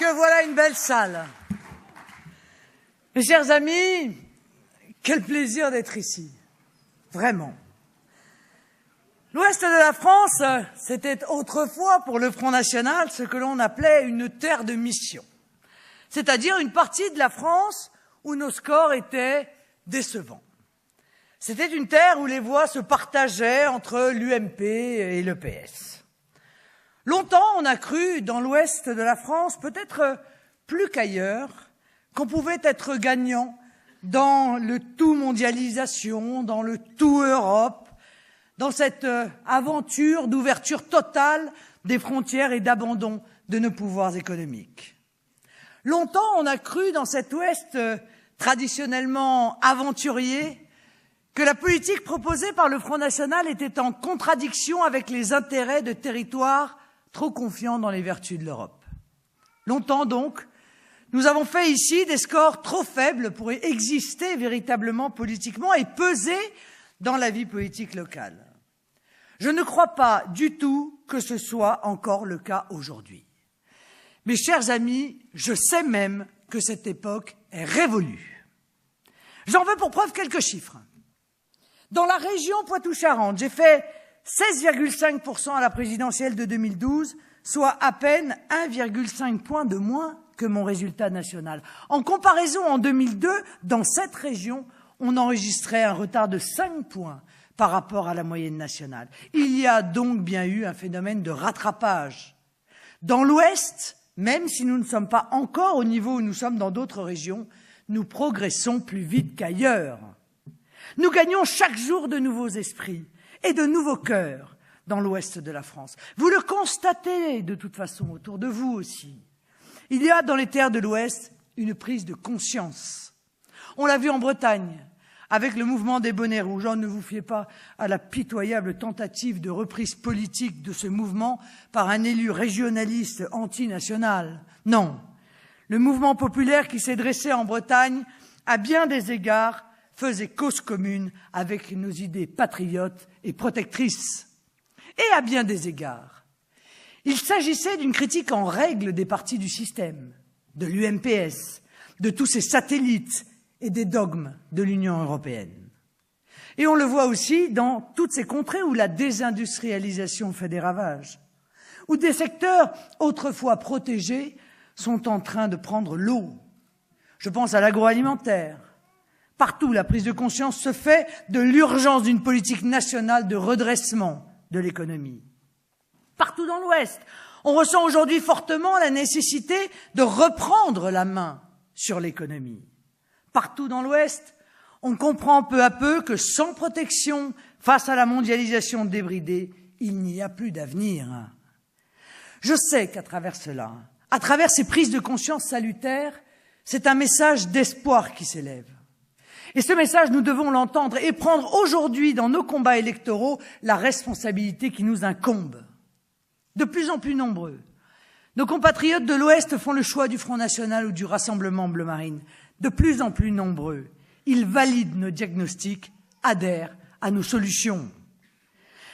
que voilà une belle salle. Mes chers amis, quel plaisir d'être ici. Vraiment. L'ouest de la France, c'était autrefois pour le Front National ce que l'on appelait une terre de mission. C'est-à-dire une partie de la France où nos scores étaient décevants. C'était une terre où les voix se partageaient entre l'UMP et le PS. Longtemps, on a cru, dans l'ouest de la France, peut-être plus qu'ailleurs, qu'on pouvait être gagnant dans le tout mondialisation, dans le tout Europe, dans cette aventure d'ouverture totale des frontières et d'abandon de nos pouvoirs économiques. Longtemps, on a cru dans cet ouest traditionnellement aventurier que la politique proposée par le Front National était en contradiction avec les intérêts de territoires trop confiants dans les vertus de l'Europe. Longtemps donc, nous avons fait ici des scores trop faibles pour exister véritablement politiquement et peser dans la vie politique locale. Je ne crois pas du tout que ce soit encore le cas aujourd'hui. Mes chers amis, je sais même que cette époque est révolue. J'en veux pour preuve quelques chiffres. Dans la région Poitou-Charentes, j'ai fait 16,5% à la présidentielle de 2012, soit à peine 1,5 point de moins que mon résultat national. En comparaison, en 2002, dans cette région, on enregistrait un retard de 5 points par rapport à la moyenne nationale. Il y a donc bien eu un phénomène de rattrapage. Dans l'Ouest, même si nous ne sommes pas encore au niveau où nous sommes dans d'autres régions, nous progressons plus vite qu'ailleurs. Nous gagnons chaque jour de nouveaux esprits et de nouveaux cœurs dans l'ouest de la France. Vous le constatez de toute façon autour de vous aussi. Il y a dans les terres de l'Ouest une prise de conscience. On l'a vu en Bretagne avec le mouvement des bonnets rouges. Oh, ne vous fiez pas à la pitoyable tentative de reprise politique de ce mouvement par un élu régionaliste antinational. Non, le mouvement populaire qui s'est dressé en Bretagne, à bien des égards, faisait cause commune avec nos idées patriotes et protectrices. Et à bien des égards, il s'agissait d'une critique en règle des partis du système, de l'UMPS, de tous ses satellites et des dogmes de l'Union européenne. Et on le voit aussi dans toutes ces contrées où la désindustrialisation fait des ravages, où des secteurs autrefois protégés sont en train de prendre l'eau. Je pense à l'agroalimentaire. Partout, la prise de conscience se fait de l'urgence d'une politique nationale de redressement de l'économie. Partout dans l'Ouest, on ressent aujourd'hui fortement la nécessité de reprendre la main sur l'économie. Partout dans l'Ouest, on comprend peu à peu que sans protection face à la mondialisation débridée, il n'y a plus d'avenir. Je sais qu'à travers cela, à travers ces prises de conscience salutaires, c'est un message d'espoir qui s'élève. Et ce message, nous devons l'entendre et prendre aujourd'hui dans nos combats électoraux la responsabilité qui nous incombe. De plus en plus nombreux, nos compatriotes de l'Ouest font le choix du Front National ou du Rassemblement Bleu Marine. De plus en plus nombreux, ils valident nos diagnostics, adhèrent à nos solutions.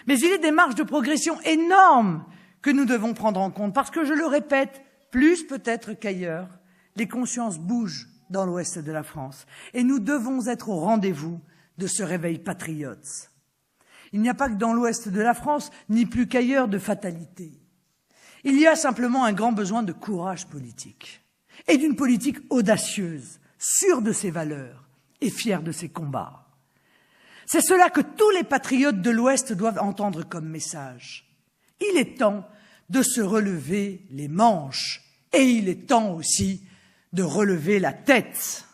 Mais il y a des marges de progression énormes que nous devons prendre en compte parce que, je le répète, plus peut-être qu'ailleurs, les consciences bougent dans l'ouest de la France. Et nous devons être au rendez-vous de ce réveil patriote. Il n'y a pas que dans l'ouest de la France, ni plus qu'ailleurs, de fatalité. Il y a simplement un grand besoin de courage politique et d'une politique audacieuse, sûre de ses valeurs et fière de ses combats. C'est cela que tous les patriotes de l'Ouest doivent entendre comme message. Il est temps de se relever les manches et il est temps aussi de relever la tête.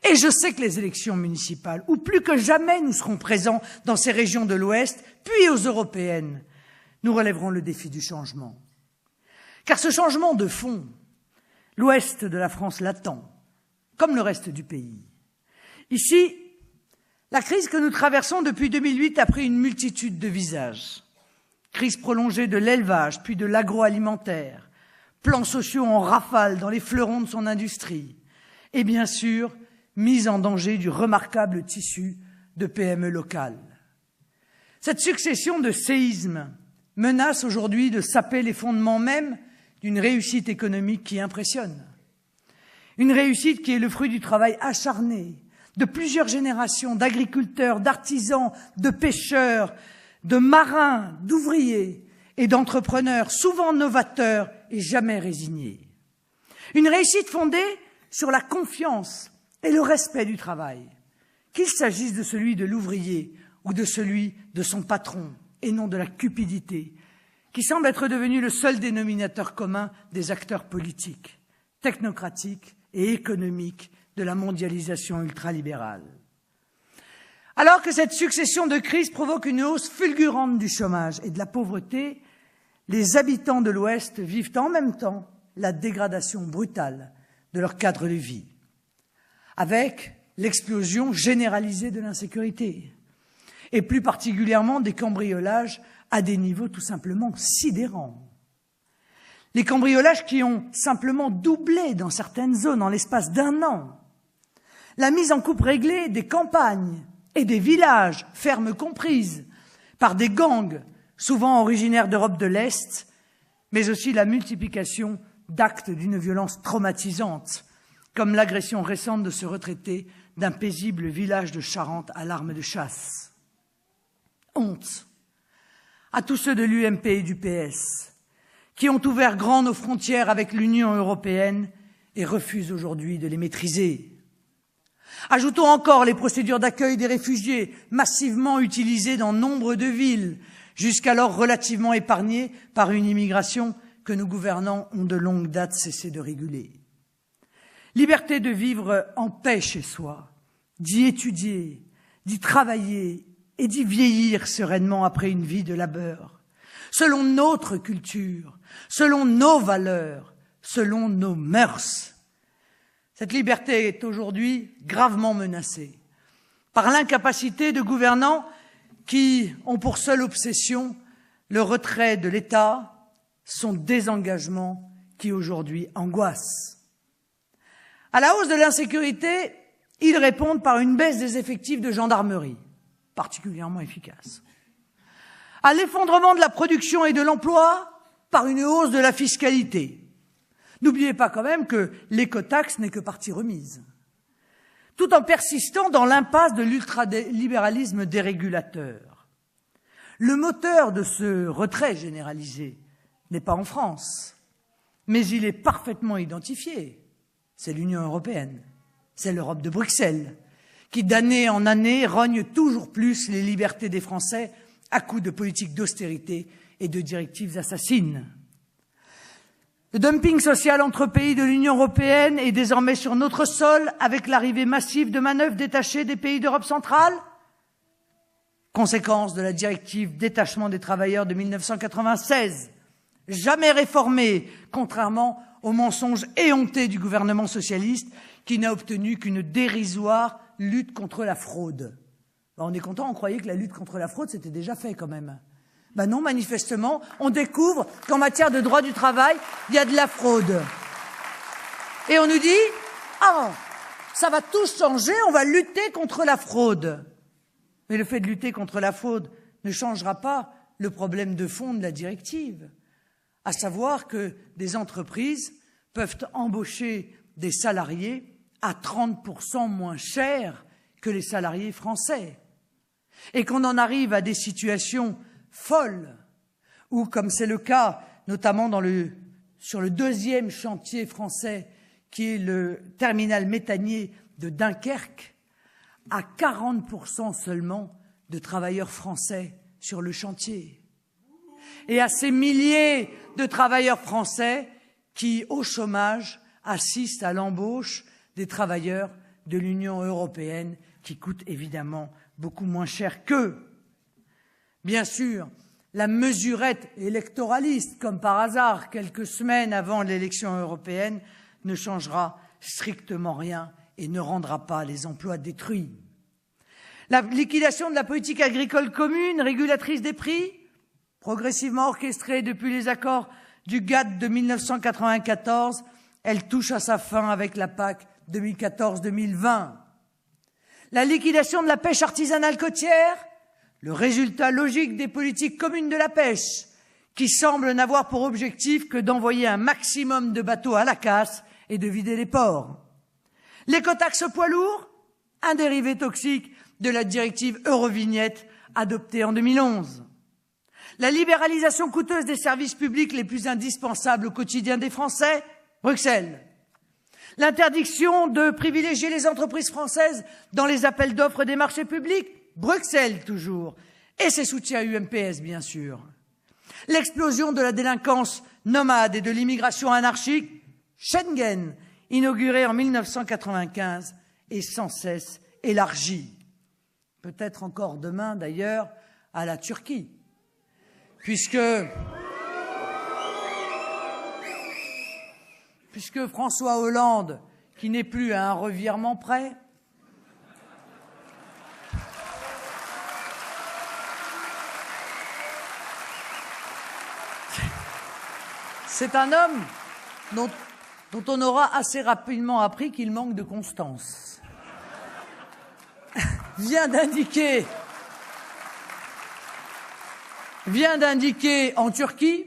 Et je sais que les élections municipales, où plus que jamais nous serons présents dans ces régions de l'Ouest, puis aux européennes, nous relèverons le défi du changement. Car ce changement de fond, l'Ouest de la France l'attend, comme le reste du pays. Ici, la crise que nous traversons depuis 2008 a pris une multitude de visages. Crise prolongée de l'élevage, puis de l'agroalimentaire, plans sociaux en rafale dans les fleurons de son industrie, et bien sûr, mise en danger du remarquable tissu de PME locales. Cette succession de séismes menace aujourd'hui de saper les fondements mêmes d'une réussite économique qui impressionne. Une réussite qui est le fruit du travail acharné de plusieurs générations d'agriculteurs, d'artisans, de pêcheurs, de marins, d'ouvriers et d'entrepreneurs, souvent novateurs et jamais résignés. Une réussite fondée sur la confiance et le respect du travail, qu'il s'agisse de celui de l'ouvrier ou de celui de son patron, et non de la cupidité, qui semble être devenu le seul dénominateur commun des acteurs politiques, technocratiques et économiques de la mondialisation ultralibérale. Alors que cette succession de crises provoque une hausse fulgurante du chômage et de la pauvreté, les habitants de l'Ouest vivent en même temps la dégradation brutale de leur cadre de vie, avec l'explosion généralisée de l'insécurité, et plus particulièrement des cambriolages à des niveaux tout simplement sidérants. Les cambriolages qui ont simplement doublé dans certaines zones en l'espace d'1 an. La mise en coupe réglée des campagnes et des villages, fermes comprises, par des gangs, souvent originaires d'Europe de l'Est, mais aussi la multiplication d'actes d'une violence traumatisante, comme l'agression récente de ce retraité d'un paisible village de Charente à l'arme de chasse. Honte à tous ceux de l'UMP et du PS, qui ont ouvert grand nos frontières avec l'Union européenne et refusent aujourd'hui de les maîtriser. Ajoutons encore les procédures d'accueil des réfugiés, massivement utilisées dans nombre de villes, jusqu'alors relativement épargnées par une immigration que nos gouvernants ont de longue date cessé de réguler. Liberté de vivre en paix chez soi, d'y étudier, d'y travailler et d'y vieillir sereinement après une vie de labeur, selon notre culture, selon nos valeurs, selon nos mœurs. Cette liberté est aujourd'hui gravement menacée par l'incapacité de gouvernants qui ont pour seule obsession le retrait de l'État, son désengagement qui aujourd'hui angoisse. À la hausse de l'insécurité, ils répondent par une baisse des effectifs de gendarmerie, particulièrement efficace. À l'effondrement de la production et de l'emploi, par une hausse de la fiscalité. N'oubliez pas quand même que l'écotaxe n'est que partie remise. Tout en persistant dans l'impasse de l'ultralibéralisme dérégulateur. Le moteur de ce retrait généralisé n'est pas en France, mais il est parfaitement identifié. C'est l'Union européenne, c'est l'Europe de Bruxelles, qui d'année en année rogne toujours plus les libertés des Français à coups de politiques d'austérité et de directives assassines. Le dumping social entre pays de l'Union européenne est désormais sur notre sol avec l'arrivée massive de manœuvres détachées des pays d'Europe centrale. Conséquence de la directive détachement des travailleurs de 1996, jamais réformée, contrairement aux mensonges éhontés du gouvernement socialiste qui n'a obtenu qu'une dérisoire lutte contre la fraude. On est content, on croyait que la lutte contre la fraude c'était déjà fait quand même. Ben non, manifestement, on découvre qu'en matière de droit du travail, il y a de la fraude. Et on nous dit, ah, ça va tout changer, on va lutter contre la fraude. Mais le fait de lutter contre la fraude ne changera pas le problème de fond de la directive, à savoir que des entreprises peuvent embaucher des salariés à 30% moins cher que les salariés français. Et qu'on en arrive à des situations folles, où, comme c'est le cas notamment sur le deuxième chantier français, qui est le terminal méthanier de Dunkerque, à 40% seulement de travailleurs français sur le chantier. Et à ces milliers de travailleurs français qui, au chômage, assistent à l'embauche des travailleurs de l'Union européenne, qui coûtent évidemment beaucoup moins cher qu'eux. Bien sûr, la mesurette électoraliste, comme par hasard, quelques semaines avant l'élection européenne, ne changera strictement rien et ne rendra pas les emplois détruits. La liquidation de la politique agricole commune, régulatrice des prix, progressivement orchestrée depuis les accords du GATT de 1994, elle touche à sa fin avec la PAC 2014-2020. La liquidation de la pêche artisanale côtière, le résultat logique des politiques communes de la pêche, qui semble n'avoir pour objectif que d'envoyer un maximum de bateaux à la casse et de vider les ports. L'écotaxe poids lourds, un dérivé toxique de la directive Eurovignette adoptée en 2011. La libéralisation coûteuse des services publics les plus indispensables au quotidien des Français, Bruxelles. L'interdiction de privilégier les entreprises françaises dans les appels d'offres des marchés publics, Bruxelles toujours. Et ses soutiens UMPS, bien sûr. L'explosion de la délinquance nomade et de l'immigration anarchique, Schengen, inauguré en 1995 et sans cesse élargi. Peut-être encore demain, d'ailleurs, à la Turquie. Puisque François Hollande, qui n'est plus à un revirement près, c'est un homme dont on aura assez rapidement appris qu'il manque de constance, vient d'indiquer en Turquie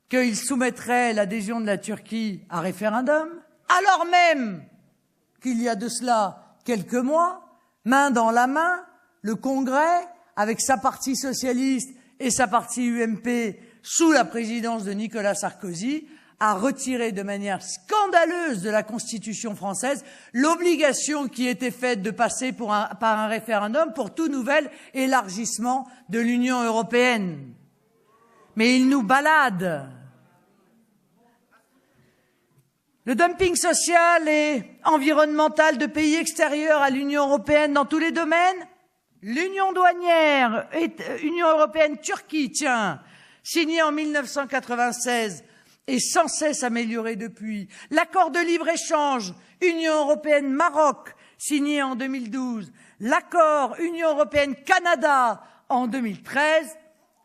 qu'il soumettrait l'adhésion de la Turquie à référendum, alors même qu'il y a de cela quelques mois, main dans la main, le Congrès, avec sa partie socialiste et sa partie UMP, sous la présidence de Nicolas Sarkozy, a retiré de manière scandaleuse de la Constitution française l'obligation qui était faite de passer par un référendum pour tout nouvel élargissement de l'Union européenne. Mais il nous balade. Le dumping social et environnemental de pays extérieurs à l'Union européenne dans tous les domaines. L'union douanière, Union européenne-Turquie, tiens, signée en 1996 et sans cesse améliorée depuis. L'accord de libre-échange Union européenne-Maroc, signé en 2012. L'accord Union européenne-Canada en 2013.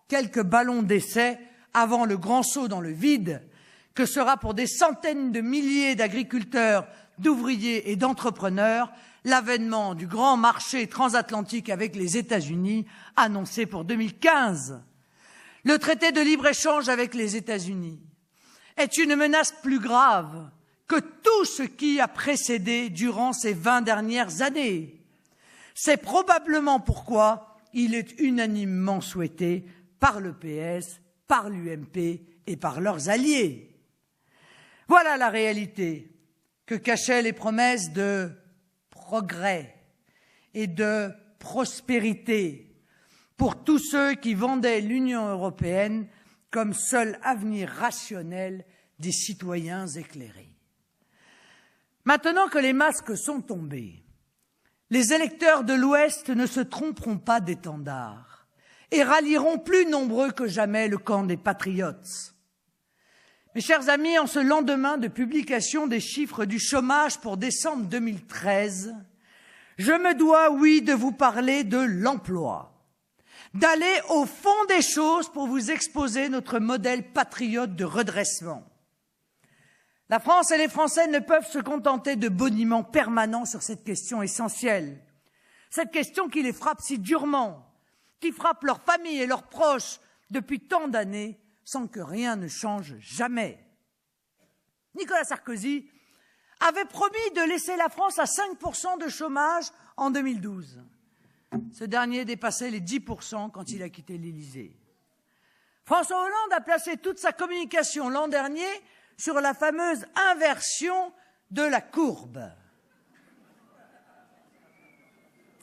Quelques ballons d'essai avant le grand saut dans le vide que sera pour des centaines de milliers d'agriculteurs, d'ouvriers et d'entrepreneurs l'avènement du grand marché transatlantique avec les États-Unis annoncé pour 2015. Le traité de libre-échange avec les États-Unis est une menace plus grave que tout ce qui a précédé durant ces 20 dernières années. C'est probablement pourquoi il est unanimement souhaité par le PS, par l'UMP et par leurs alliés. Voilà la réalité que cachaient les promesses de progrès et de prospérité pour tous ceux qui vendaient l'Union européenne comme seul avenir rationnel des citoyens éclairés. Maintenant que les masques sont tombés, les électeurs de l'Ouest ne se tromperont pas d'étendard et rallieront plus nombreux que jamais le camp des patriotes. Mes chers amis, en ce lendemain de publication des chiffres du chômage pour décembre 2013, je me dois, oui, de vous parler de l'emploi, d'aller au fond des choses pour vous exposer notre modèle patriote de redressement. La France et les Français ne peuvent se contenter de boniments permanents sur cette question essentielle, cette question qui les frappe si durement, qui frappe leurs familles et leurs proches depuis tant d'années, sans que rien ne change jamais. Nicolas Sarkozy avait promis de laisser la France à 5% de chômage en 2012. Ce dernier dépassait les 10% quand il a quitté l'Élysée. François Hollande a placé toute sa communication l'an dernier sur la fameuse inversion de la courbe.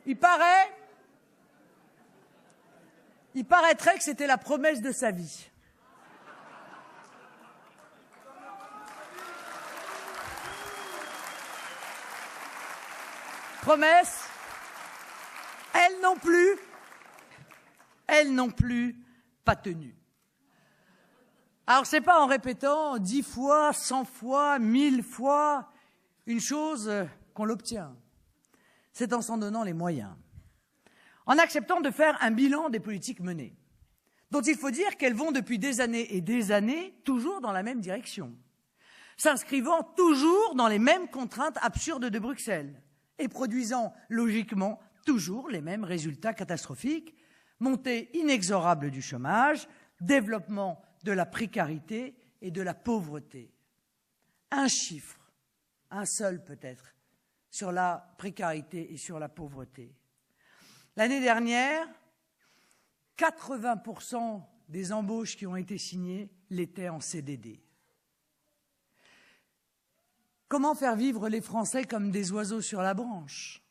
Il paraîtrait que c'était la promesse de sa vie. Promesse, elle non plus, pas tenue. Alors, c'est pas en répétant 10 fois, 100 fois, 1000 fois une chose qu'on l'obtient. C'est en s'en donnant les moyens. En acceptant de faire un bilan des politiques menées, dont il faut dire qu'elles vont depuis des années et des années toujours dans la même direction, s'inscrivant toujours dans les mêmes contraintes absurdes de Bruxelles et produisant logiquement toujours les mêmes résultats catastrophiques, montée inexorable du chômage, développement de la précarité et de la pauvreté. Un chiffre, un seul peut-être, sur la précarité et sur la pauvreté. L'année dernière, 80% des embauches qui ont été signées l'étaient en CDD. Comment faire vivre les Français comme des oiseaux sur la branche?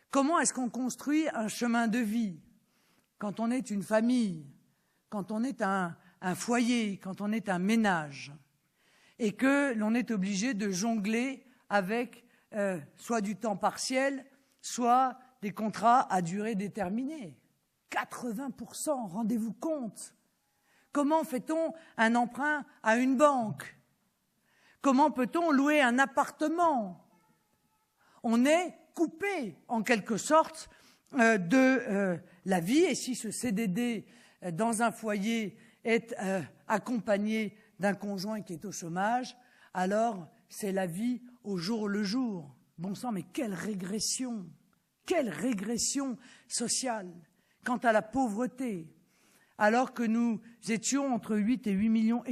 Comment est-ce qu'on construit un chemin de vie quand on est une famille, quand on est un foyer, quand on est un ménage, et que l'on est obligé de jongler avec soit du temps partiel, soit des contrats à durée déterminée? 80%, rendez-vous compte. Comment fait-on un emprunt à une banque? Comment peut-on louer un appartement? On est coupé, en quelque sorte, de la vie. Et si ce CDD dans un foyer est accompagné d'un conjoint qui est au chômage, alors c'est la vie au jour le jour. Bon sang, mais quelle régression sociale. Quant à la pauvreté, alors que nous étions entre 8 et 8,5 millions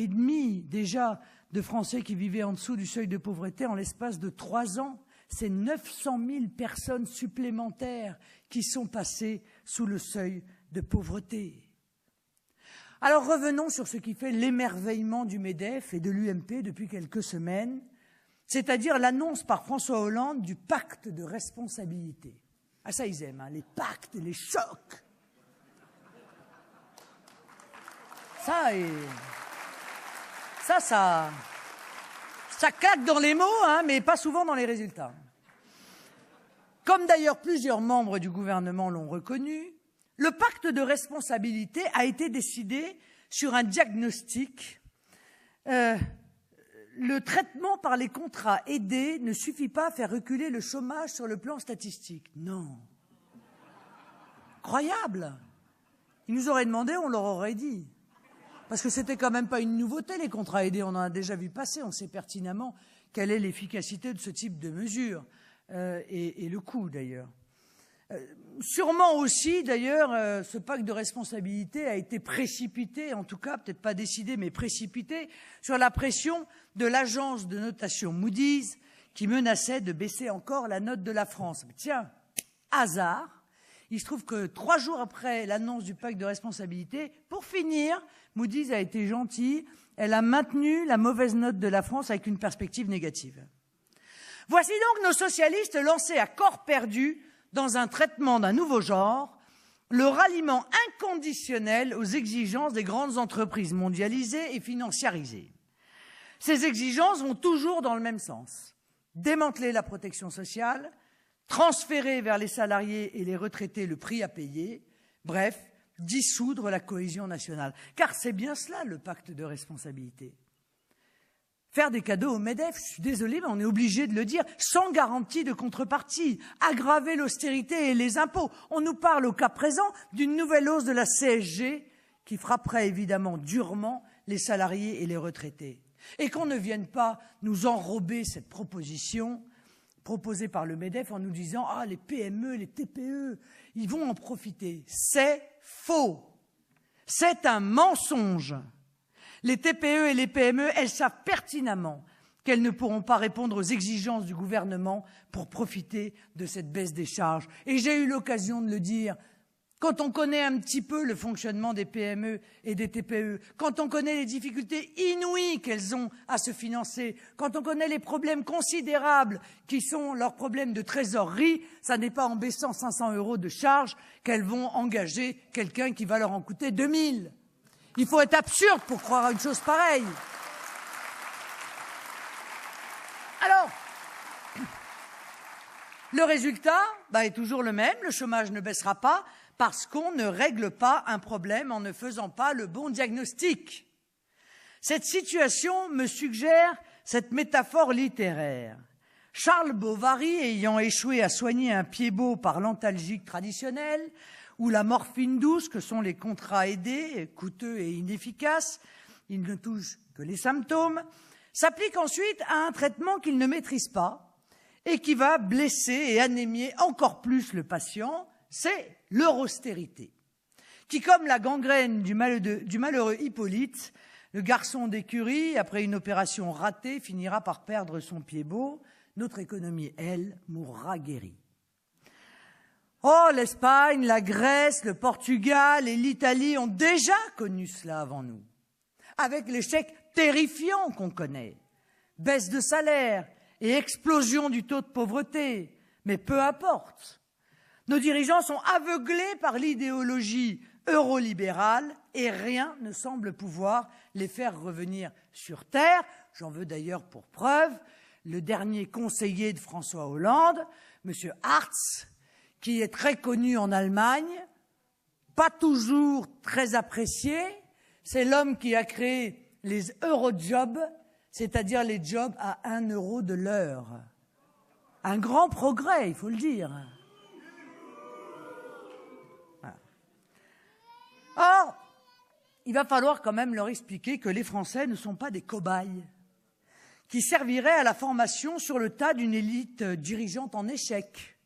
déjà de Français qui vivaient en dessous du seuil de pauvreté, en l'espace de 3 ans, c'est 900 000 personnes supplémentaires qui sont passées sous le seuil de pauvreté. Alors revenons sur ce qui fait l'émerveillement du MEDEF et de l'UMP depuis quelques semaines, c'est-à-dire l'annonce par François Hollande du pacte de responsabilité. Ah ça ils aiment, hein, les pactes, les chocs. Ça claque dans les mots, hein, mais pas souvent dans les résultats. Comme d'ailleurs plusieurs membres du gouvernement l'ont reconnu, le pacte de responsabilité a été décidé sur un diagnostic. Le traitement par les contrats aidés ne suffit pas à faire reculer le chômage sur le plan statistique. Non. Incroyable. Ils nous auraient demandé, on leur aurait dit. Parce que c'était quand même pas une nouveauté, les contrats aidés, on en a déjà vu passer, on sait pertinemment quelle est l'efficacité de ce type de mesure, et le coût d'ailleurs. Sûrement aussi, d'ailleurs, ce pacte de responsabilité a été précipité, en tout cas, peut-être pas décidé, mais précipité, sur la pression de l'agence de notation Moody's, qui menaçait de baisser encore la note de la France. Mais tiens, hasard, il se trouve que 3 jours après l'annonce du pacte de responsabilité, pour finir, Moody's a été gentille, elle a maintenu la mauvaise note de la France avec une perspective négative. Voici donc nos socialistes lancés à corps perdu dans un traitement d'un nouveau genre, le ralliement inconditionnel aux exigences des grandes entreprises mondialisées et financiarisées. Ces exigences vont toujours dans le même sens. Démanteler la protection sociale, transférer vers les salariés et les retraités le prix à payer, bref, dissoudre la cohésion nationale. Car c'est bien cela, le pacte de responsabilité. Faire des cadeaux au MEDEF, je suis désolé, mais on est obligé de le dire, sans garantie de contrepartie, aggraver l'austérité et les impôts. On nous parle au cas présent d'une nouvelle hausse de la CSG qui frapperait évidemment durement les salariés et les retraités. Et qu'on ne vienne pas nous enrober cette proposition proposée par le MEDEF en nous disant « Ah, les PME, les TPE, ils vont en profiter ». C'est faux. C'est un mensonge. Les TPE et les PME, elles savent pertinemment qu'elles ne pourront pas répondre aux exigences du gouvernement pour profiter de cette baisse des charges. Et j'ai eu l'occasion de le dire, quand on connaît un petit peu le fonctionnement des PME et des TPE, quand on connaît les difficultés inouïes qu'elles ont à se financer, quand on connaît les problèmes considérables qui sont leurs problèmes de trésorerie, ça n'est pas en baissant 500 € de charges qu'elles vont engager quelqu'un qui va leur en coûter 2000. Il faut être absurde pour croire à une chose pareille. Alors, le résultat est toujours le même, le chômage ne baissera pas parce qu'on ne règle pas un problème en ne faisant pas le bon diagnostic. Cette situation me suggère cette métaphore littéraire. Charles Bovary, ayant échoué à soigner un pied-bot par l'antalgique traditionnel, ou la morphine douce, que sont les contrats aidés, coûteux et inefficaces, ils ne touchent que les symptômes, s'applique ensuite à un traitement qu'il ne maîtrise pas et qui va blesser et anémier encore plus le patient, c'est l'austérité, qui, comme la gangrène du malheureux Hippolyte, Le garçon d'écurie, après une opération ratée, finira par perdre son pied beau. Notre économie, elle, mourra guérie. Oh, l'Espagne, la Grèce, le Portugal et l'Italie ont déjà connu cela avant nous, avec l'échec terrifiant qu'on connaît. Baisse de salaire et explosion du taux de pauvreté. Mais peu importe. Nos dirigeants sont aveuglés par l'idéologie eurolibérale et rien ne semble pouvoir les faire revenir sur terre. J'en veux d'ailleurs pour preuve le dernier conseiller de François Hollande, M. Hartz, qui est très connu en Allemagne, pas toujours très apprécié. C'est l'homme qui a créé les eurojobs, c'est-à-dire les jobs à 1 euro de l'heure. Un grand progrès, il faut le dire. Voilà. Or, il va falloir quand même leur expliquer que les Français ne sont pas des cobayes qui serviraient à la formation sur le tas d'une élite dirigeante en échec.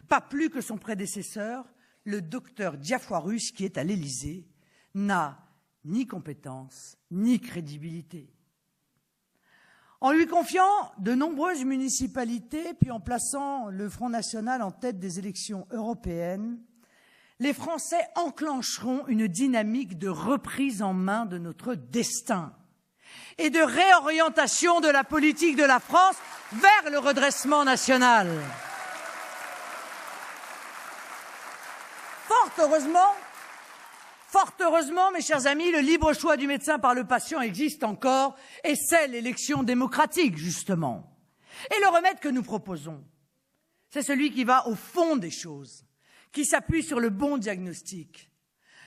Pas plus que son prédécesseur, le docteur Diafoirus, qui est à l'Élysée, n'a ni compétence ni crédibilité. En lui confiant de nombreuses municipalités, puis en plaçant le Front National en tête des élections européennes, les Français enclencheront une dynamique de reprise en main de notre destin et de réorientation de la politique de la France vers le redressement national. Fort heureusement, mes chers amis, le libre choix du médecin par le patient existe encore, et c'est l'élection démocratique, justement. Et le remède que nous proposons, c'est celui qui va au fond des choses, qui s'appuie sur le bon diagnostic.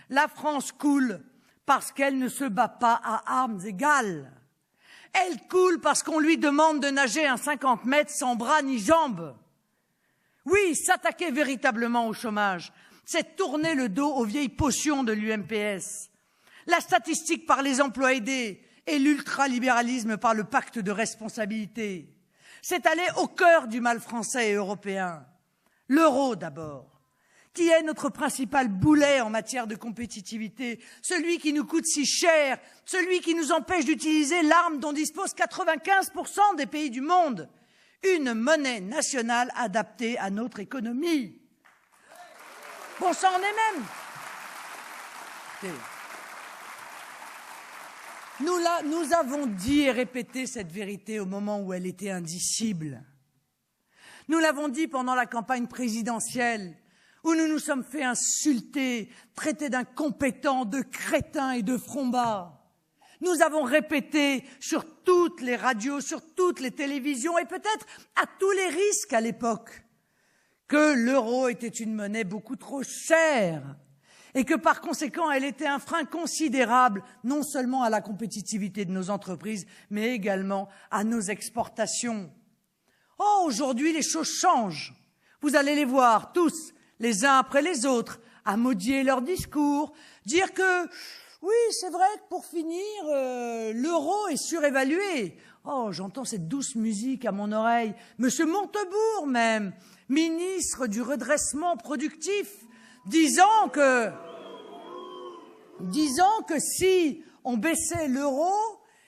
La France coule parce qu'elle ne se bat pas à armes égales. Elle coule parce qu'on lui demande de nager un 50 mètres sans bras ni jambes. Oui, s'attaquer véritablement au chômage, c'est tourner le dos aux vieilles potions de l'UMPS. La statistique par les emplois aidés et l'ultralibéralisme par le pacte de responsabilité. C'est aller au cœur du mal français et européen. L'euro d'abord, qui est notre principal boulet en matière de compétitivité, celui qui nous coûte si cher, celui qui nous empêche d'utiliser l'arme dont disposent 95% des pays du monde, une monnaie nationale adaptée à notre économie. Bon, ça en est même. Nous avons dit et répété cette vérité au moment où elle était indicible. Nous l'avons dit pendant la campagne présidentielle, où nous nous sommes fait insulter, traités d'incompétents, de crétins et de frombats. Nous avons répété sur toutes les radios, sur toutes les télévisions et peut-être à tous les risques à l'époque que l'euro était une monnaie beaucoup trop chère et que par conséquent elle était un frein considérable non seulement à la compétitivité de nos entreprises mais également à nos exportations. Oh, aujourd'hui les choses changent. Vous allez les voir tous, les uns après les autres, à maudire leur discours, dire que oui, c'est vrai que pour finir, l'euro est surévalué. Oh, j'entends cette douce musique à mon oreille. Monsieur Montebourg même, ministre du redressement productif, disant que si on baissait l'euro,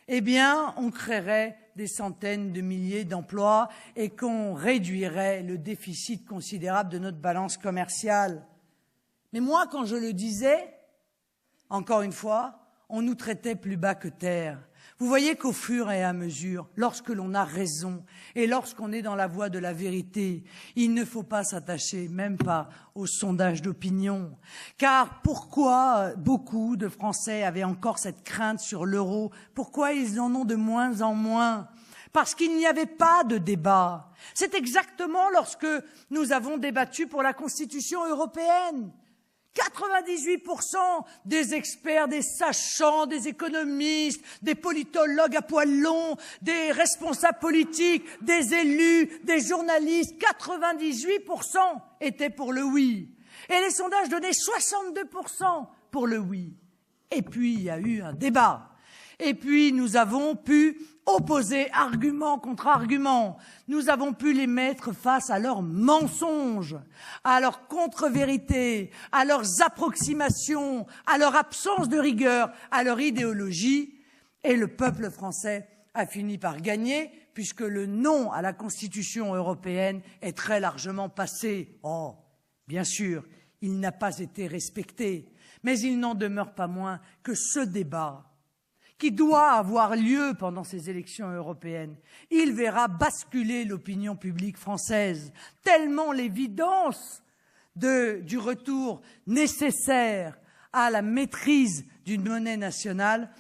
eh bien, on créerait des centaines de milliers d'emplois et qu'on réduirait le déficit considérable de notre balance commerciale. Mais moi, quand je le disais, encore une fois, on nous traitait plus bas que terre. Vous voyez qu'au fur et à mesure, lorsque l'on a raison et lorsqu'on est dans la voie de la vérité, il ne faut pas s'attacher, même pas aux sondages d'opinion. Car pourquoi beaucoup de Français avaient encore cette crainte sur l'euro? Pourquoi ils en ont de moins en moins? Parce qu'il n'y avait pas de débat. C'est exactement lorsque nous avons débattu pour la Constitution européenne. 98% des experts, des sachants, des économistes, des politologues à poil long, des responsables politiques, des élus, des journalistes, 98% étaient pour le oui. Et les sondages donnaient 62% pour le oui. Et puis, il y a eu un débat. Et puis, nous avons pu opposer argument contre argument. Nous avons pu les mettre face à leurs mensonges, à leurs contre-vérités, à leurs approximations, à leur absence de rigueur, à leur idéologie. Et le peuple français a fini par gagner, puisque le non à la Constitution européenne est très largement passé. Oh, bien sûr, il n'a pas été respecté, mais il n'en demeure pas moins que ce débat, qui doit avoir lieu pendant ces élections européennes, il verra basculer l'opinion publique française, tellement l'évidence du retour nécessaire à la maîtrise d'une monnaie nationale,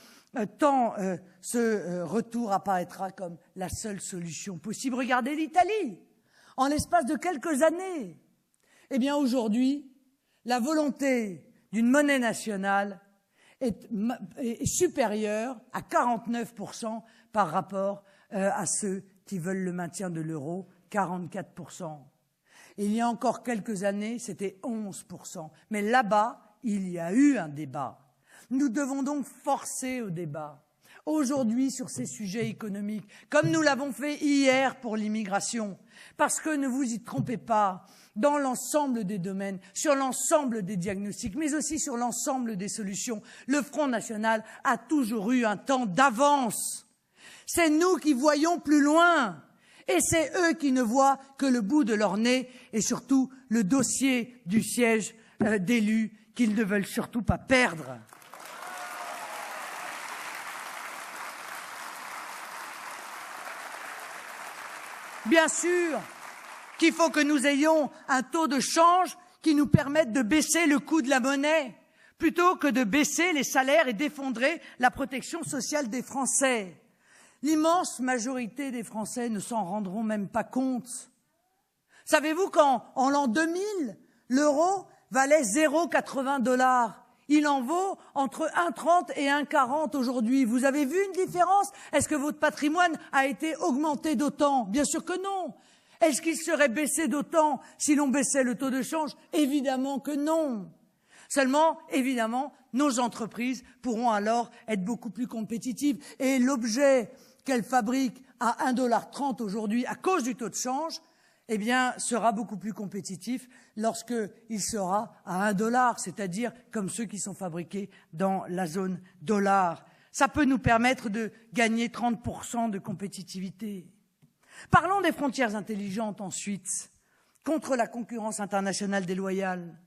tant ce retour apparaîtra comme la seule solution possible. Regardez l'Italie, en l'espace de quelques années. Eh bien aujourd'hui, la volonté d'une monnaie nationale est supérieure à 49% par rapport à ceux qui veulent le maintien de l'euro, 44%. Il y a encore quelques années, c'était 11%. Mais là-bas, il y a eu un débat. Nous devons donc forcer au débat. Aujourd'hui, sur ces sujets économiques, comme nous l'avons fait hier pour l'immigration, parce que ne vous y trompez pas, dans l'ensemble des domaines, sur l'ensemble des diagnostics, mais aussi sur l'ensemble des solutions, le Front National a toujours eu un temps d'avance. C'est nous qui voyons plus loin, et c'est eux qui ne voient que le bout de leur nez, et surtout le dossier du siège d'élu qu'ils ne veulent surtout pas perdre. Bien sûr qu'il faut que nous ayons un taux de change qui nous permette de baisser le coût de la monnaie, plutôt que de baisser les salaires et d'effondrer la protection sociale des Français. L'immense majorité des Français ne s'en rendront même pas compte. Savez-vous qu'en l'an 2000, l'euro valait 0,80 $. Il en vaut entre 1,30 et 1,40 aujourd'hui. Vous avez vu une différence? Est-ce que votre patrimoine a été augmenté d'autant? Bien sûr que non. Est-ce qu'il serait baissé d'autant si l'on baissait le taux de change? Évidemment que non. Seulement, évidemment, nos entreprises pourront alors être beaucoup plus compétitives. Et l'objet qu'elles fabriquent à 1,30 $ aujourd'hui à cause du taux de change, eh bien, sera beaucoup plus compétitif lorsqu'il sera à 1 $, c'est-à-dire comme ceux qui sont fabriqués dans la zone dollar. Ça peut nous permettre de gagner 30% de compétitivité. Parlons des frontières intelligentes ensuite, contre la concurrence internationale déloyale.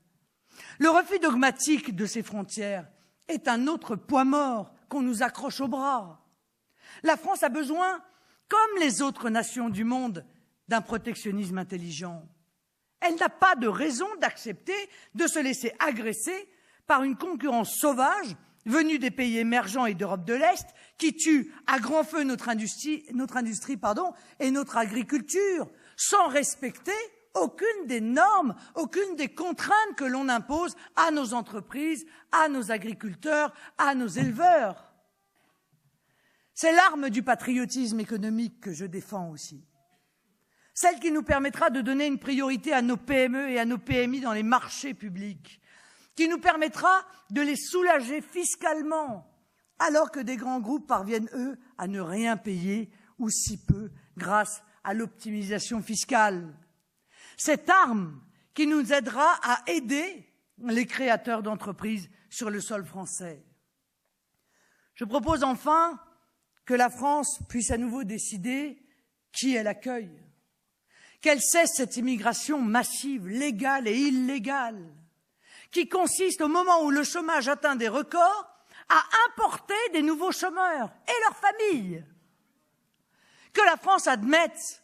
Le refus dogmatique de ces frontières est un autre poids mort qu'on nous accroche au bras. La France a besoin, comme les autres nations du monde, d'un protectionnisme intelligent. Elle n'a pas de raison d'accepter de se laisser agresser par une concurrence sauvage venue des pays émergents et d'Europe de l'Est qui tue à grand feu notre industrie et notre agriculture sans respecter aucune des normes, aucune des contraintes que l'on impose à nos entreprises, à nos agriculteurs, à nos éleveurs. C'est l'arme du patriotisme économique que je défends aussi. Celle qui nous permettra de donner une priorité à nos PME et à nos PMI dans les marchés publics, qui nous permettra de les soulager fiscalement, alors que des grands groupes parviennent, eux, à ne rien payer, ou si peu, grâce à l'optimisation fiscale. Cette arme qui nous aidera à aider les créateurs d'entreprises sur le sol français. Je propose enfin que la France puisse à nouveau décider qui elle accueille. Qu'elle cesse cette immigration massive, légale et illégale, qui consiste, au moment où le chômage atteint des records, à importer des nouveaux chômeurs et leurs familles. Que la France admette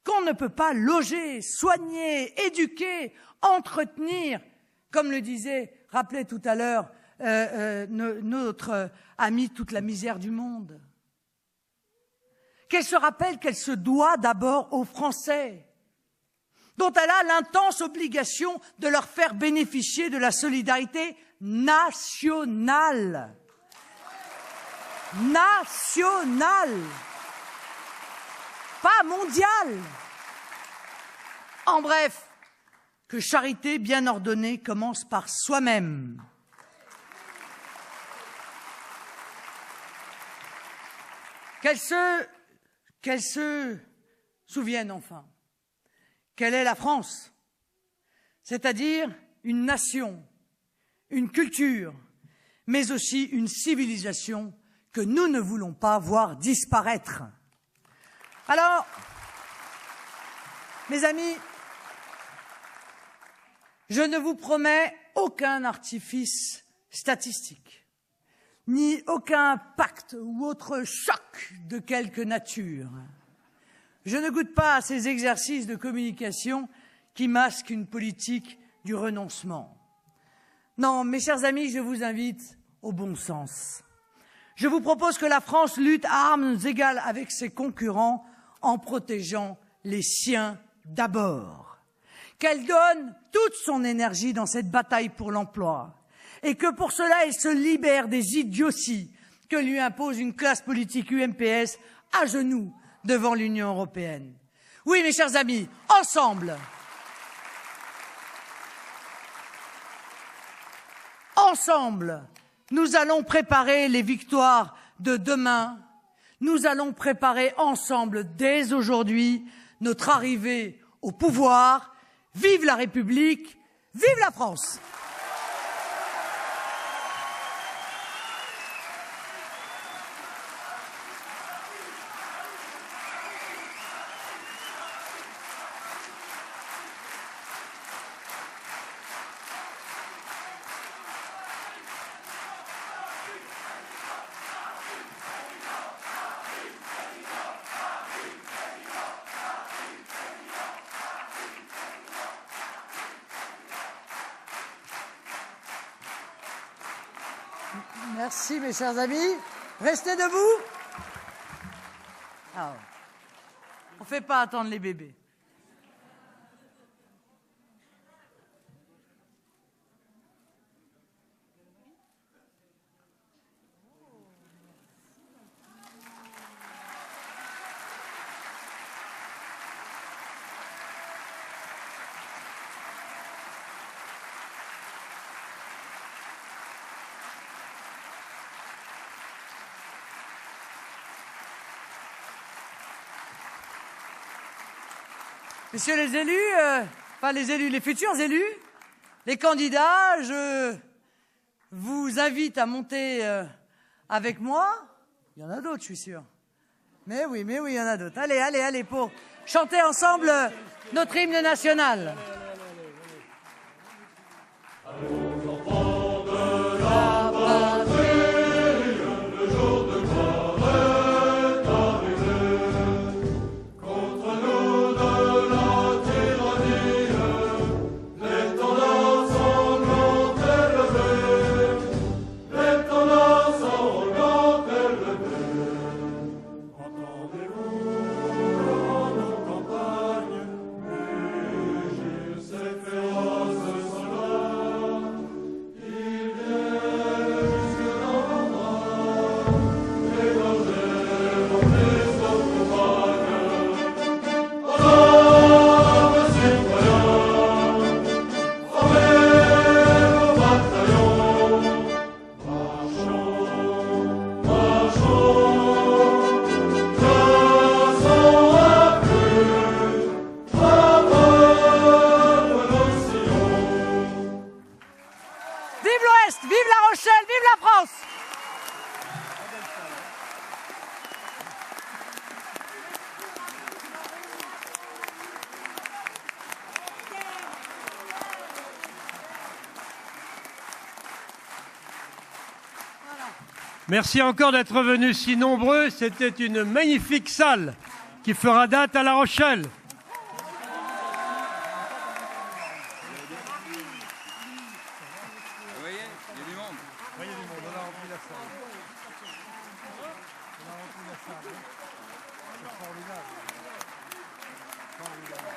qu'on ne peut pas loger, soigner, éduquer, entretenir, comme le rappelait tout à l'heure notre ami toute la misère du monde. Qu'elle se rappelle qu'elle se doit d'abord aux Français, dont elle a l'intense obligation de leur faire bénéficier de la solidarité nationale. Nationale, pas mondiale. En bref, que charité bien ordonnée commence par soi-même. Qu'elle se souvienne enfin quelle est la France, c'est-à-dire une nation, une culture, mais aussi une civilisation que nous ne voulons pas voir disparaître. Alors, mes amis, je ne vous promets aucun artifice statistique, ni aucun pacte ou autre choc de quelque nature. Je ne goûte pas à ces exercices de communication qui masquent une politique du renoncement. Non, mes chers amis, je vous invite au bon sens. Je vous propose que la France lutte à armes égales avec ses concurrents en protégeant les siens d'abord. Qu'elle donne toute son énergie dans cette bataille pour l'emploi et que pour cela, elle se libère des idioties que lui impose une classe politique UMPS à genoux devant l'Union européenne. Oui, mes chers amis, ensemble, nous allons préparer les victoires de demain. Nous allons préparer ensemble, dès aujourd'hui, notre arrivée au pouvoir. Vive la République, vive la France! Merci, mes chers amis. Restez debout. Alors, on ne fait pas attendre les bébés. Messieurs les élus, les futurs élus, les candidats, je vous invite à monter avec moi. Il y en a d'autres, je suis sûr. Mais oui, il y en a d'autres. Allez, pour chanter ensemble notre hymne national. Merci encore d'être venus si nombreux. C'était une magnifique salle qui fera date à La Rochelle. Vous voyez, il y a du monde. Oui, il y a du monde, on a rempli la salle. On a rempli la salle. C'est formidable. Formidable.